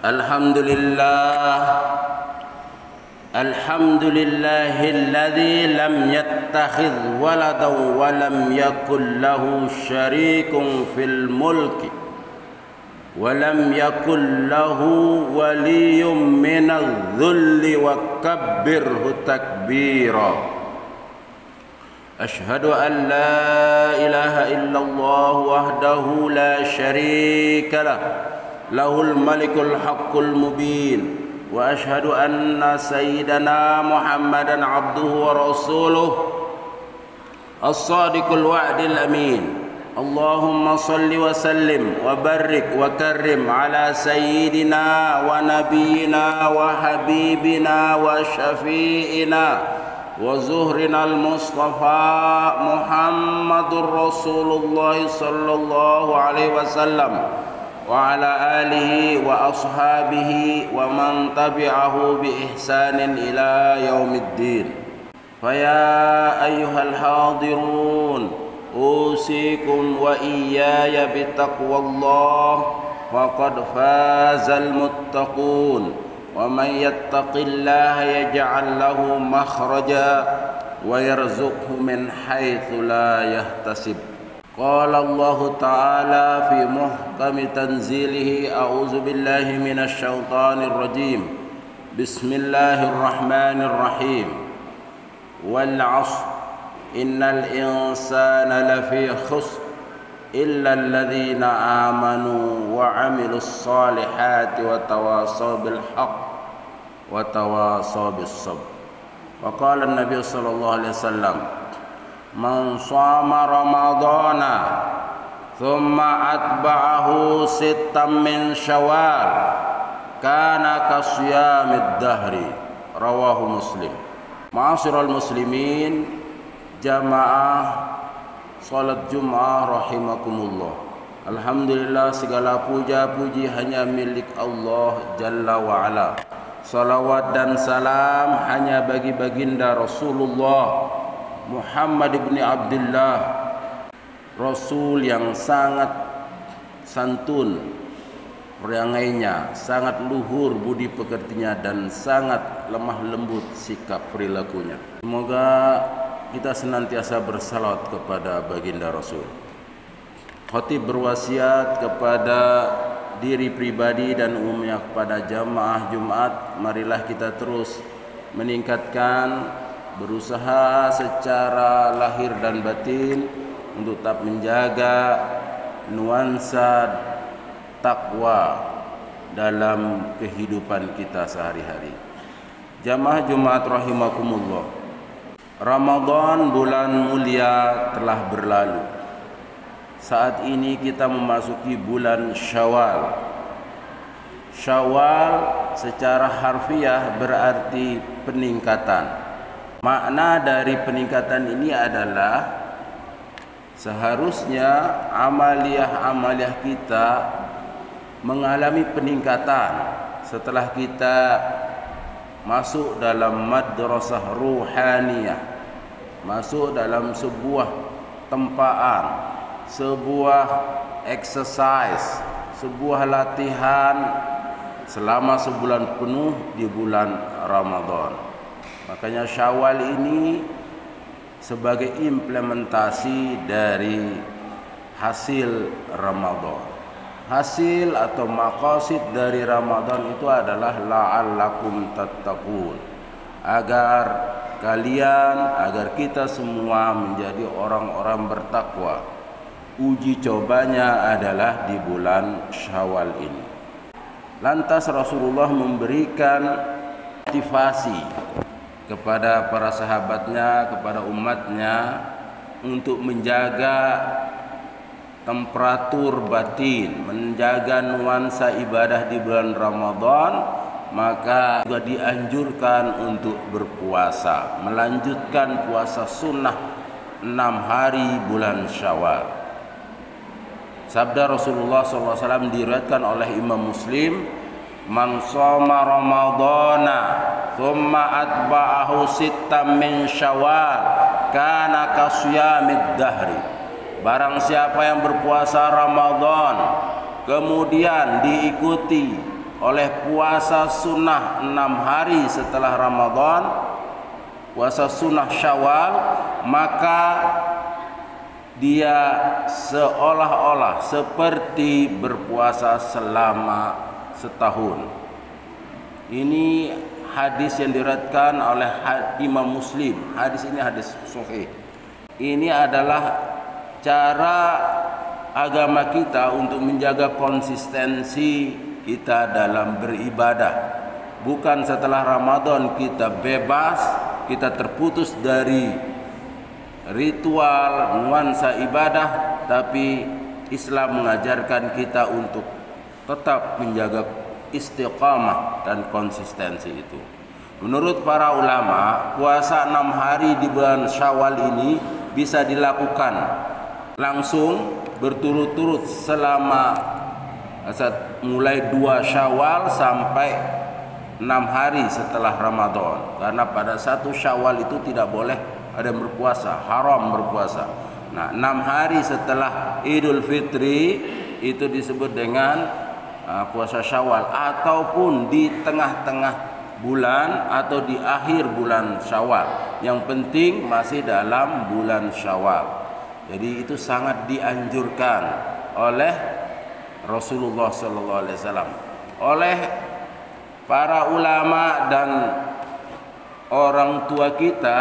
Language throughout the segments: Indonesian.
Alhamdulillahilladzi lam yattakhidh waladan wa lam yakul lahu syarikun fil mulki wa lam yakul lahu waliyyun minadh dhulli wa kabbirhu takbira. Ashhadu an la ilaha illallah wahdahu la syarika lah, lahul malikul haqqul mubin, wa ashhadu anna sayyidana Muhammadan abduhu wa rasuluh as-sadiqul wa'dil amin. Allahumma salli wa sallim wa barik wa karrim ala sayyidina wa nabiyyina wa habibina wa syafi'ina wa zuhrina al-mustafa Muhammadur Rasulullah sallallahu alaihi wasallam wa ala alihi wa ashabihi wa man tabi'ahu bi ihsanin ila yaumiddin. Fa ya ayyuhal hadirun, usikum wa iyaya bi taqwallah, faqad fazal muttaqun. Wa man yattaqillaha yaj'al lahu makhraja wa yarzuqhu min haitsu la yahtasib. Qala Allah Ta'ala fi muhkami tanzilihi, a'udzu billahi minasy syaithanir rajim. Bismillahirrahmanirrahim. Wal 'ashr innal insana lafi khusr illa alladhina amanu wa 'amilus salihati wa tawasaw bil haqq wa tawasaw bis sabr. Wa qala an-nabiy sallallahu alaihi wasallam, man shama ramadana thumma atba'ahu sittan min syawal kana kasiyamid dahri, rawahu Muslim. Ma'asyiral muslimin, jamaah salat Jumat rahimakumullah. Alhamdulillah, segala puja puji hanya milik Allah Jalla wa Ala. Salawat dan salam hanya bagi baginda Rasulullah Muhammad ibn Abdullah, Rasul yang sangat santun perangainya, sangat luhur budi pekertinya, dan sangat lemah lembut sikap perilakunya. Semoga kita senantiasa bersalawat kepada baginda Rasul. Khatib berwasiat kepada diri pribadi dan umumnya kepada jamaah Jumat, marilah kita terus meningkatkan, berusaha secara lahir dan batin untuk tetap menjaga nuansa takwa dalam kehidupan kita sehari-hari. Jamaah Jumat rahimakumullah, Ramadan bulan mulia telah berlalu. Saat ini kita memasuki bulan Syawal. Syawal secara harfiah berarti peningkatan. Makna dari peningkatan ini adalah seharusnya amaliah-amaliah kita mengalami peningkatan setelah kita masuk dalam madrasah ruhaniyah, masuk dalam sebuah tempaan, sebuah exercise, sebuah latihan selama sebulan penuh di bulan Ramadan. Makanya Syawal ini sebagai implementasi dari hasil Ramadan. Hasil atau maqasid dari Ramadan itu adalah la'allakum tattaqun, agar kalian, agar kita semua menjadi orang-orang bertakwa. Uji cobanya adalah di bulan Syawal ini. Lantas Rasulullah memberikan motivasi kepada para sahabatnya, kepada umatnya, untuk menjaga temperatur batin, menjaga nuansa ibadah di bulan Ramadan. Maka juga dianjurkan untuk berpuasa, melanjutkan puasa sunnah 6 hari bulan Syawal. Sabda Rasulullah SAW diriwayatkan oleh Imam Muslim, man shoma ramadana thumma atba'ahu sittan min syawal kana kasiyamid dahri. Barang siapa yang berpuasa Ramadan kemudian diikuti oleh puasa sunnah 6 hari setelah Ramadan, puasa sunnah Syawal, maka dia seolah-olah seperti berpuasa selama setahun. Ini hadis yang diriwayatkan oleh Imam Muslim. Hadis ini hadis sahih. Ini adalah cara agama kita untuk menjaga konsistensi kita dalam beribadah. Bukan setelah Ramadan kita bebas, kita terputus dari ritual nuansa ibadah, tapi Islam mengajarkan kita untuk tetap menjaga istiqamah dan konsistensi itu. Menurut para ulama, puasa 6 hari di bulan Syawal ini bisa dilakukan langsung berturut-turut selama mulai 2 Syawal sampai 6 hari setelah Ramadan. Karena pada 1 Syawal itu tidak boleh ada yang berpuasa, haram berpuasa. Nah, 6 hari setelah Idul Fitri itu disebut dengan puasa Syawal, ataupun di tengah-tengah bulan atau di akhir bulan Syawal. Yang penting masih dalam bulan Syawal. Jadi itu sangat dianjurkan oleh Rasulullah SAW, oleh para ulama dan orang tua kita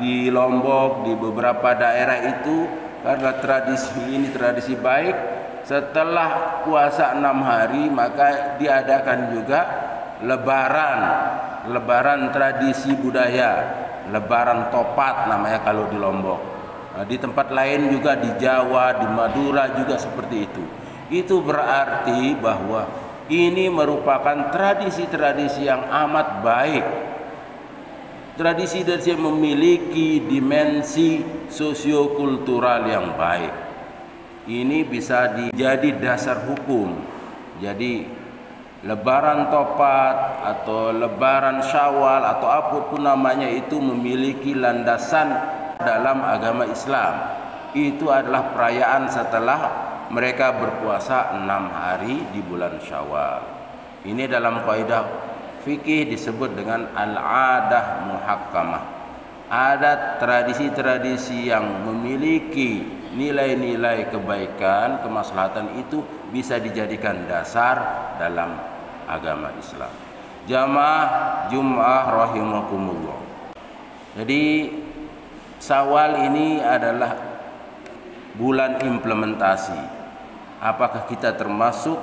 di Lombok, di beberapa daerah itu, karena tradisi ini tradisi baik. Setelah puasa 6 hari maka diadakan juga lebaran tradisi budaya, lebaran topat namanya kalau di Lombok. Nah, di tempat lain juga di Jawa, di Madura juga seperti itu. Itu berarti bahwa ini merupakan tradisi-tradisi yang amat baik. Tradisi-tradisi yang memiliki dimensi sosiokultural yang baik. Ini bisa jadi dasar hukum. Jadi lebaran topat atau lebaran Syawal atau apapun namanya itu memiliki landasan dalam agama Islam. Itu adalah perayaan setelah mereka berpuasa 6 hari di bulan Syawal. Ini dalam kaidah fikih disebut dengan al-adah muhakkamah. Adat, tradisi-tradisi yang memiliki nilai-nilai kebaikan, kemaslahatan itu bisa dijadikan dasar dalam agama Islam. Jamaah Jum'ah rahimakumullah. Jadi Syawal ini adalah bulan implementasi. Apakah kita termasuk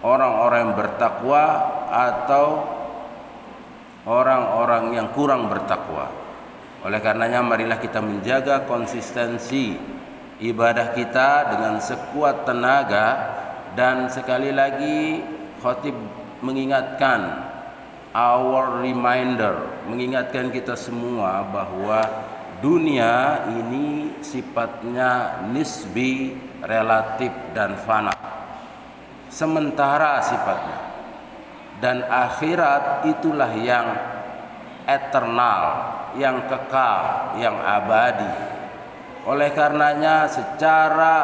orang-orang yang bertakwa atau orang-orang yang kurang bertakwa? Oleh karenanya marilah kita menjaga konsistensi ibadah kita dengan sekuat tenaga. Dan sekali lagi khatib mengingatkan, our reminder, mengingatkan kita semua bahwa dunia ini sifatnya nisbi, relatif dan fana, sementara sifatnya. Dan akhirat itulah yang eternal, yang kekal, yang abadi. Oleh karenanya secara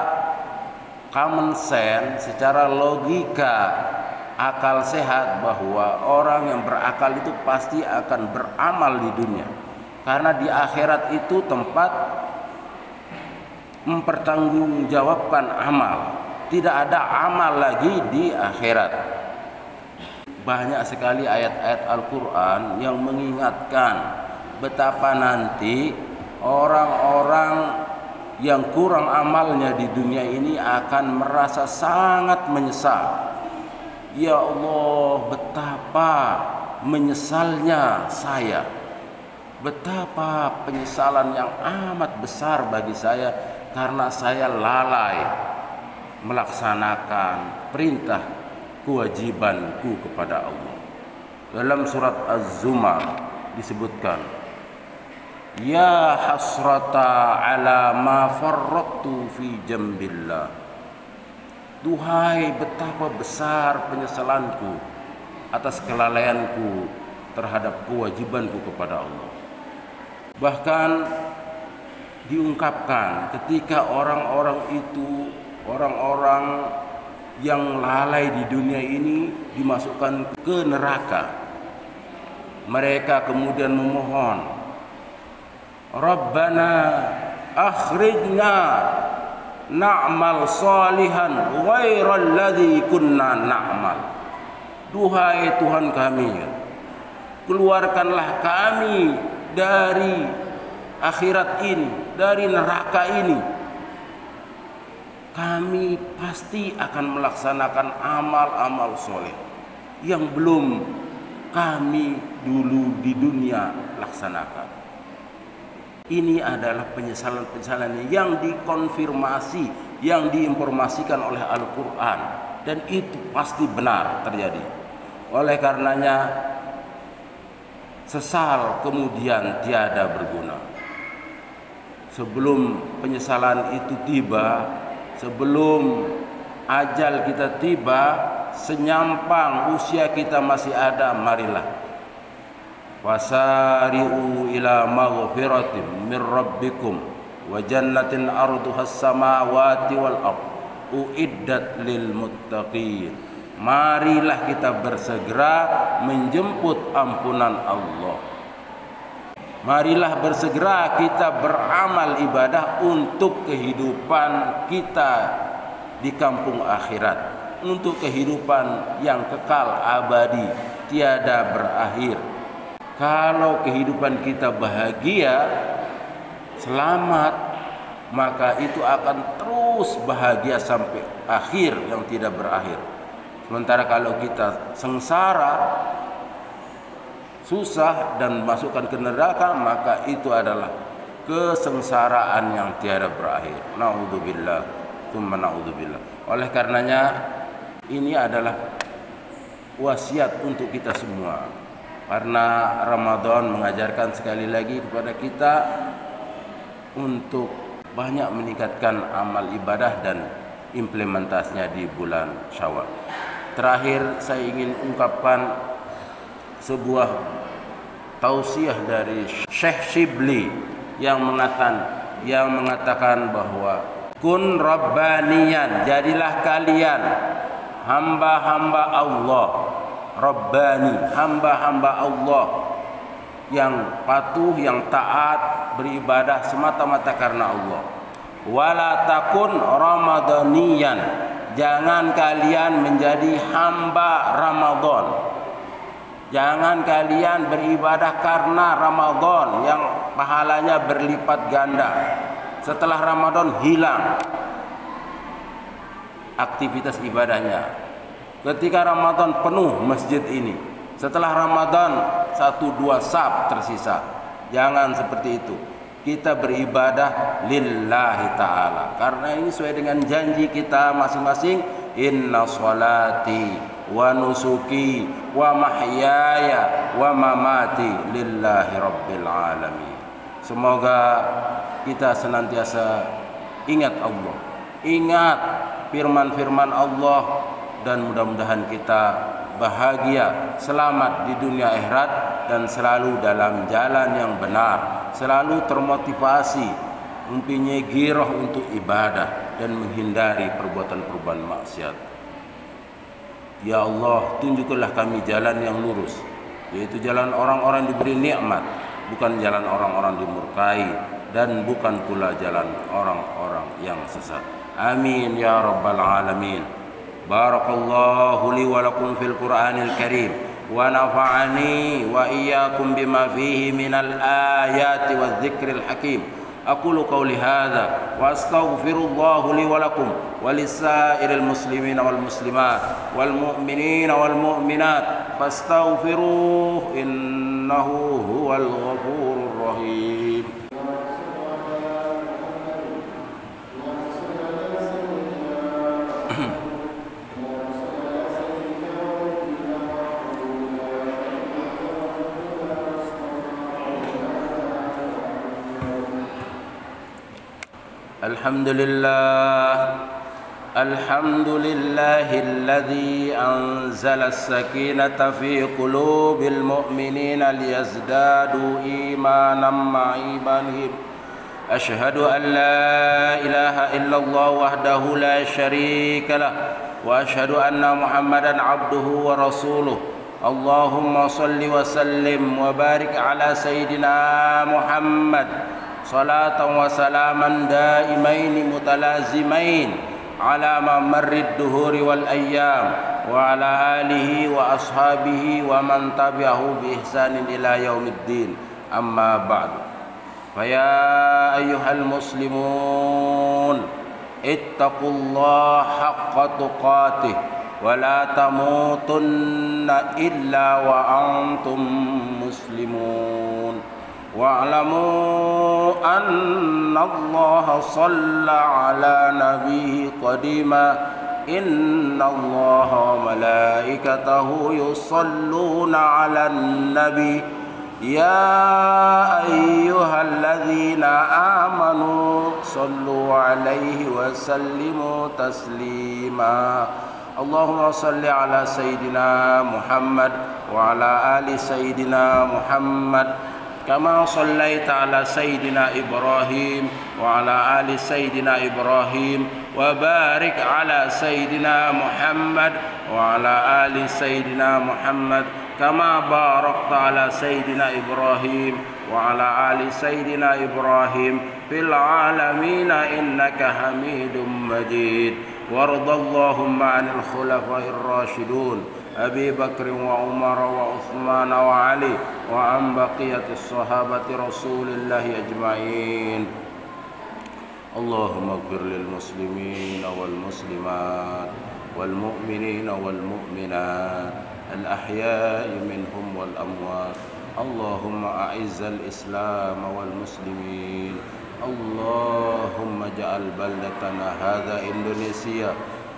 common sense, secara logika akal sehat, bahwa orang yang berakal itu pasti akan beramal di dunia. Karena di akhirat itu tempat mempertanggungjawabkan amal. Tidak ada amal lagi di akhirat. Banyak sekali ayat-ayat Al-Quran yang mengingatkan betapa nanti orang-orang yang kurang amalnya di dunia ini akan merasa sangat menyesal. Ya Allah, betapa menyesalnya saya, betapa penyesalan yang amat besar bagi saya karena saya lalai melaksanakan perintah kewajibanku kepada Allah. Dalam surat Az-Zumar disebutkan, ya hasrata ala ma farrattu fi jambillah. Duhai betapa besar penyesalanku atas kelalaianku terhadap kewajibanku kepada Allah. Bahkan diungkapkan ketika orang-orang itu, orang-orang yang lalai di dunia ini dimasukkan ke neraka. Mereka kemudian memohon, Rabbana akhrijna na'mal salihan ghairal ladzi kunna na'mal. Duhai Tuhan kami, keluarkanlah kami dari akhirat ini, dari neraka ini. Kami pasti akan melaksanakan amal-amal soleh yang belum kami dulu di dunia laksanakan. Ini adalah penyesalan-penyesalan yang dikonfirmasi, yang diinformasikan oleh Al-Quran, dan itu pasti benar terjadi. Oleh karenanya, sesal kemudian tiada berguna. Sebelum penyesalan itu tiba, sebelum ajal kita tiba, senyampang usia kita masih ada, marilah wasari'u ila maghfiratin min rabbikum wa jannatin arduhas samawati wal ard uiddat lil muttaqin. Marilah kita bersegera menjemput ampunan Allah. Marilah bersegera kita beramal ibadah untuk kehidupan kita di kampung akhirat, untuk kehidupan yang kekal abadi, tiada berakhir. Kalau kehidupan kita bahagia, selamat, maka itu akan terus bahagia sampai akhir yang tidak berakhir. Sementara kalau kita sengsara, susah dan masukkan ke neraka, maka itu adalah kesengsaraan yang tiada berakhir. Naudzubillah, tsumma naudzubillah. Oleh karenanya, ini adalah wasiat untuk kita semua. Karena Ramadan mengajarkan sekali lagi kepada kita untuk banyak meningkatkan amal ibadah dan implementasinya di bulan Syawal. Terakhir saya ingin ungkapkan sebuah tausiah dari Syekh Shibli yang mengatakan bahwa kun rabbaniyan, jadilah kalian hamba-hamba Allah. Rabbani, hamba-hamba Allah yang patuh, yang taat, beribadah semata-mata karena Allah. Wala takun ramadaniyan, jangan kalian menjadi hamba Ramadan. Jangan kalian beribadah karena Ramadan yang pahalanya berlipat ganda. Setelah Ramadan hilang aktivitas ibadahnya. Ketika Ramadan penuh masjid ini, setelah Ramadan 1-2 saf tersisa. Jangan seperti itu. Kita beribadah lillahi ta'ala, karena ini sesuai dengan janji kita masing-masing. Inna sholati wa nusuki wa mahyaya wa mamati lillahi rabbil alamin. Semoga kita senantiasa ingat Allah, ingat firman-firman Allah, dan mudah-mudahan kita bahagia, selamat di dunia akhirat, dan selalu dalam jalan yang benar, selalu termotivasi, mempunyai girah untuk ibadah dan menghindari perbuatan-perbuatan maksiat. Ya Allah, tunjukkanlah kami jalan yang lurus, yaitu jalan orang-orang diberi nikmat, bukan jalan orang-orang dimurkai, dan bukan pula jalan orang-orang yang sesat. Amin ya rabbal alamin. Barakallahu li wa lakum fil Qur'anil Karim wa nafa'ani wa iyyakum bima fihi minal ayati wadh dzikril hakim. Aqulu qawli hadza wa astaghfirullahu li wa lakum wa lisairil muslimina wal muslimat wal mu'minina wal mu'minat fastaghfiruhu innahu huwal ghafurur rahim. الحمد لله الذي أنزل السكينة في قلوب المؤمنين ليزدادوا إيمانا مع إيمانهم. أشهد أن لا إله إلا الله وحده لا شريك له وأشهد أن محمدا عبده ورسوله اللهم صل وسلم وبارك على سيدنا محمد صلاة وسلاما دائمين متلازمين على مر الدهور والأيام وعلى آله وأصحابه ومن تبعه بإحسان إلى يوم الدين أما بعد فيا أيها المسلمون اتقوا الله حق تقاته ولا تموتن إلا وأنتم مسلمون واعلموا أن الله صلى على نبيه قديما إن الله وملائكته يصلون على النبي يا أيها الذين آمنوا صلوا عليه وسلموا تسليما اللهم صل على سيدنا محمد وعلى آل سيدنا محمد كما صليت على سيدنا إبراهيم وعلى آل سيدنا إبراهيم وبارك على سيدنا محمد وعلى آل سيدنا محمد كما باركت على سيدنا إبراهيم وعلى آل سيدنا إبراهيم في العالمين إنك حميد مجيد وارض اللهم عن الخلفاء الراشدون أبي بكر وعمر وعثمان وعلي وعن بقية الصحابة رسول الله أجمعين اللهم اغفر للمسلمين والمسلمات والمؤمنين والمؤمنات الأحياء منهم والأموات اللهم أعز الإسلام والمسلمين اللهم اجعل بلدتنا هذا إندونيسيا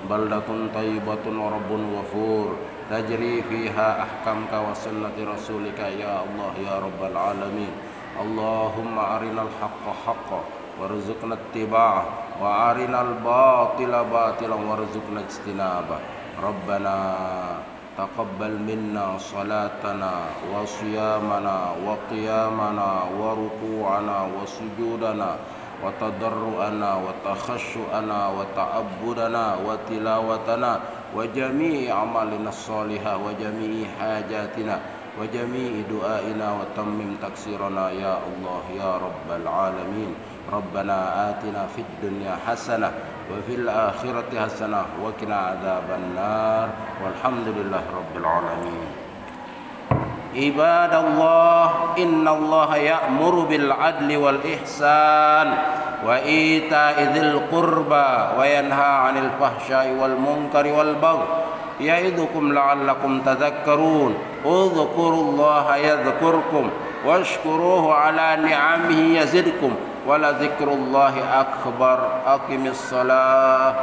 بلدة طيبة ورب غفور تجري فيها أحكامك وسنة رسولك يا الله يا رب العالمين اللهم أرنا الحق حقا وارزقنا اتباعه وأرنا الباطل باطلا وارزقنا اجتنابه ربنا تقبل منا صلاتنا وصيامنا وقيامنا وركوعنا وسجودنا وتضرعنا وتخشعنا وتعبدنا وتلاوتنا وجميع أعمالنا الصالحة وجميع حاجاتنا وجميع دعائنا وتمم تقصيرنا يا الله يا رب العالمين ربنا آتنا في الدنيا حسنة وفي الآخرة حسنة وقنا عذاب النار والحمد لله رب العالمين عباد الله إن الله يأمر بالعدل والإحسان وإيتاء ذي القربى وينهى عن الفحشاء والمنكر والبغي يعظكم لعلكم تذكرون اذكروا الله يذكركم واشكروه على نعمه يزدكم ولذكر الله أكبر أقم الصلاة